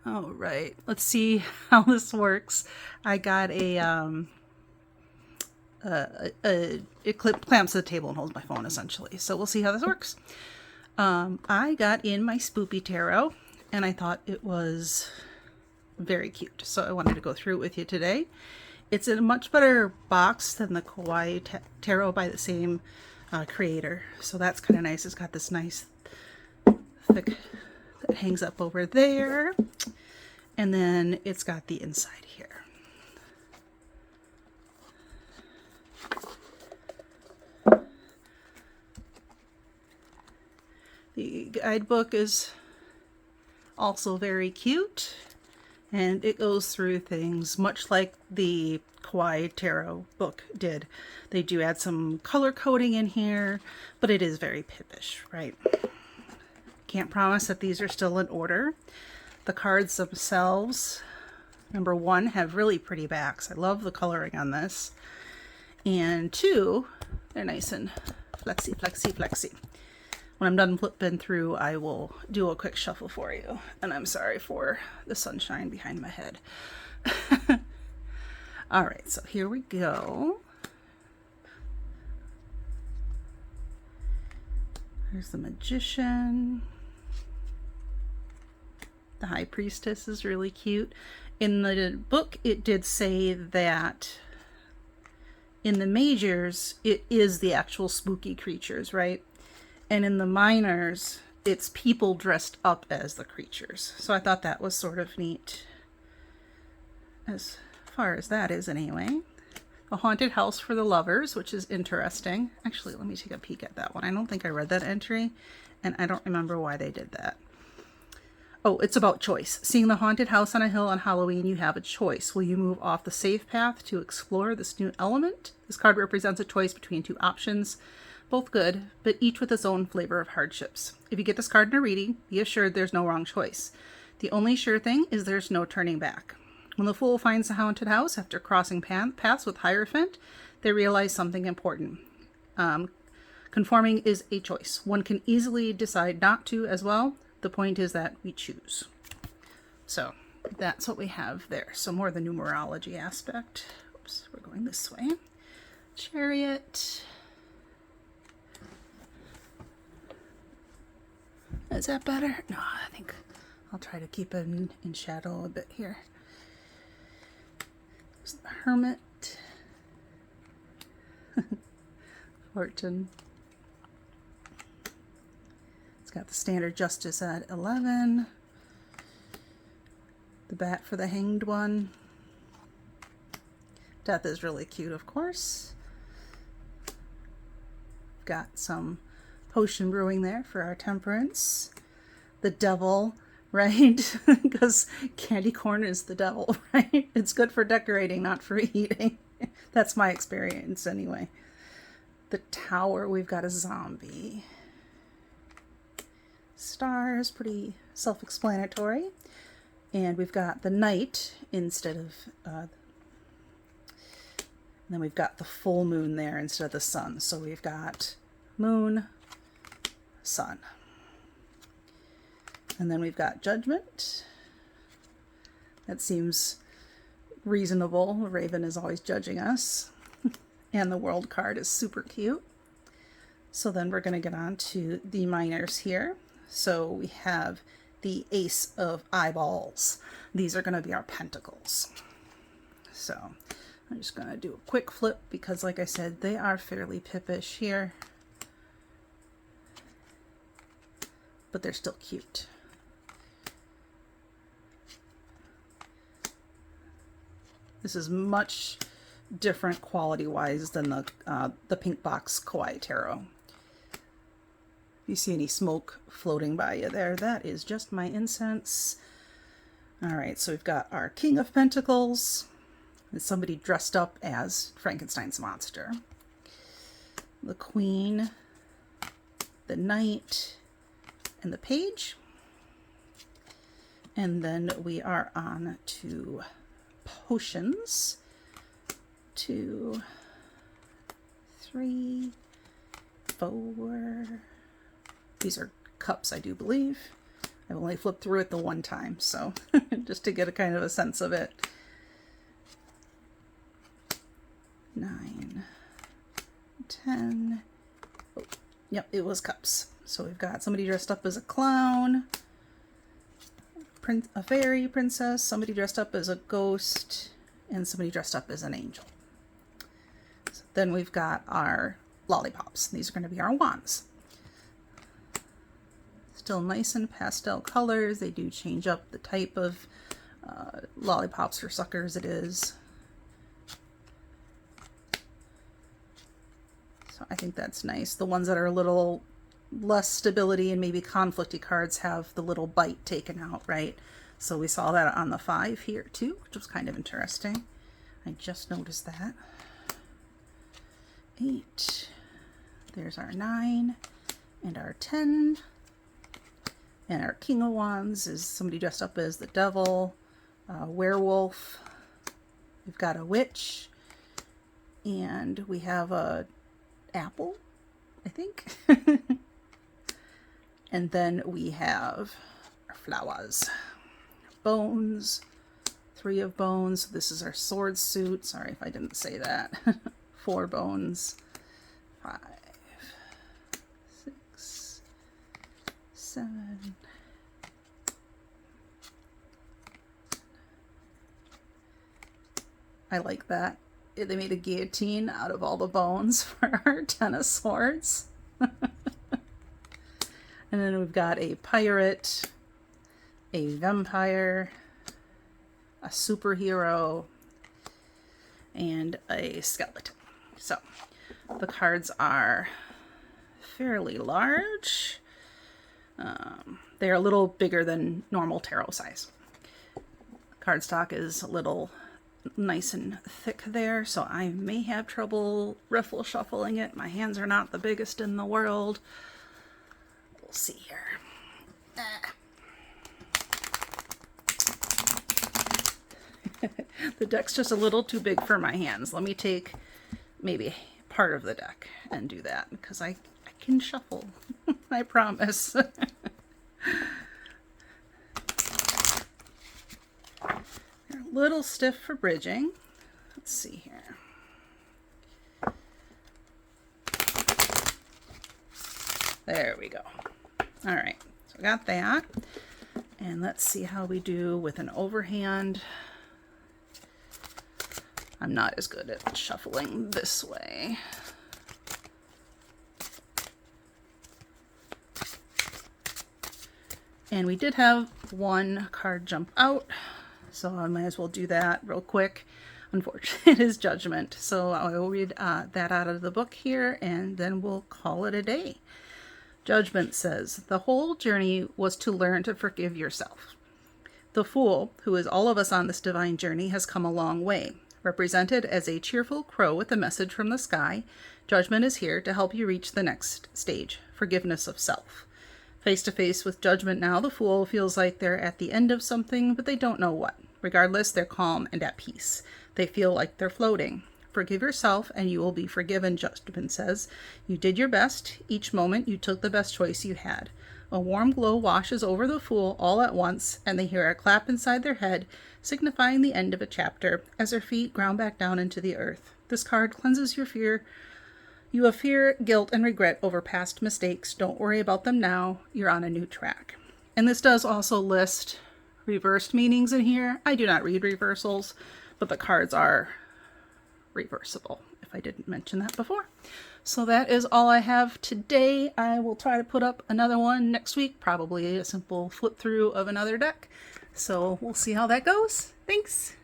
All right, let's see how this works. I got it clamps to the table and holds my phone essentially. So we'll see how this works. I got in my Spoopy Tarot and I thought it was very cute. So I wanted to go through it with you today. It's in a much better box than the Kawaii Tarot by the same creator. So that's kind of nice. It's got this nice thick that hangs up over there. And then it's got the inside here. The guidebook is also very cute, and it goes through things much like the Kawaii Tarot book did. They do add some color coding in here, but it is very pippish, right? Can't promise that these are still in order. The cards themselves, number one, have really pretty backs. I love the coloring on this. And two, they're nice and flexy, flexy, flexy. When I'm done flipping through, I will do a quick shuffle for you. And I'm sorry for the sunshine behind my head. All right, so here we go. There's the Magician. The High Priestess is really cute. In the book, it did say that in the majors, it is the actual spooky creatures, right? And in the minors, it's people dressed up as the creatures. So I thought that was sort of neat. As far as that is anyway. A haunted house for the lovers, which is interesting. Actually, let me take a peek at that one. I don't think I read that entry, and I don't remember why they did that. Oh, it's about choice. Seeing the haunted house on a hill on Halloween, you have a choice. Will you move off the safe path to explore this new element? This card represents a choice between two options. Both good, but each with its own flavor of hardships. If you get this card in a reading, be assured there's no wrong choice. The only sure thing is there's no turning back. When the fool finds the haunted house after crossing paths with Hierophant, they realize something important. Conforming is a choice. One can easily decide not to as well. The point is that we choose. So that's what we have there. So more the numerology aspect. Oops, we're going this way. Chariot. Is that better? No, I think I'll try to keep it in shadow a bit here. There's the Hermit. Fortune. It's got the standard Justice at 11. The bat for the Hanged One. Death is really cute, of course. Got some potion brewing there for our temperance. The devil, right? Because candy corn is the devil, right? It's good for decorating, not for eating. That's my experience anyway. The Tower, we've got a zombie. Stars, pretty self-explanatory. And we've got the Knight instead of then we've got the full moon there instead of the sun. So we've got moon, sun. And then we've got Judgment. That seems reasonable. Raven is always judging us. And the World card is super cute. So then we're going to get on to the minors here. So we have the Ace of Eyeballs. These are going to be our pentacles. So I'm just going to do a quick flip because, like I said, they are fairly pippish here. But they're still cute. This is much different quality-wise than the pink box Kawaii Tarot. If you see any smoke floating by you there, that is just my incense. All right, so we've got our King of Pentacles. It's somebody dressed up as Frankenstein's monster. The Queen, the Knight, and the Page. And then we are on to potions. 2, 3, 4. These are cups, I do believe. I've only flipped through it the one time, so just to get a kind of a sense of it. 9, 10. Oh, yep, it was cups. So we've got somebody dressed up as a clown, a fairy princess, somebody dressed up as a ghost, and somebody dressed up as an angel. So then we've got our lollipops. These are going to be our wands. Still nice in pastel colors. They do change up the type of lollipops or suckers it is. So I think that's nice. The ones that are a little less stability and maybe conflicty cards have the little bite taken out, right? So we saw that on the 5 here too, which was kind of interesting. I just noticed that. 8. There's our 9 and our 10. And our King of Wands is somebody dressed up as the devil, a werewolf. We've got a witch, and we have a apple, I think. And then we have our flowers. Bones, 3 of bones. This is our sword suit. Sorry if I didn't say that. 4 bones. 5, 6, 7. I like that. They made a guillotine out of all the bones for our 10 of swords. And then we've got a pirate, a vampire, a superhero, and a skeleton. So the cards are fairly large. They're a little bigger than normal tarot size. Cardstock is a little nice and thick there, so I may have trouble riffle shuffling it. My hands are not the biggest in the world. We'll see here. The deck's just a little too big for my hands. Let me take maybe part of the deck and do that, because I can shuffle. I promise. They're a little stiff for bridging. Let's see here. There we go. All right, so I got that. And let's see how we do with an overhand. I'm not as good at shuffling this way. And we did have one card jump out, so I might as well do that real quick. Unfortunately, it is Judgment. So I will read that out of the book here, and then we'll call it a day. Judgment says, the whole journey was to learn to forgive yourself. The Fool, who is all of us on this divine journey, has come a long way. Represented as a cheerful crow with a message from the sky, Judgment is here to help you reach the next stage, forgiveness of self. Face to face with Judgment now, the Fool feels like they're at the end of something, but they don't know what. Regardless, they're calm and at peace. They feel like they're floating. Forgive yourself and you will be forgiven, Judgment says. You did your best. Each moment you took the best choice you had. A warm glow washes over the Fool all at once, and they hear a clap inside their head, signifying the end of a chapter, as their feet ground back down into the earth. This card cleanses your fear. You have fear, guilt, and regret over past mistakes. Don't worry about them now. You're on a new track. And this does also list reversed meanings in here. I do not read reversals, but the cards are reversible, if I didn't mention that before. So that is all I have today. I will try to put up another one next week, probably a simple flip through of another deck. So we'll see how that goes. Thanks.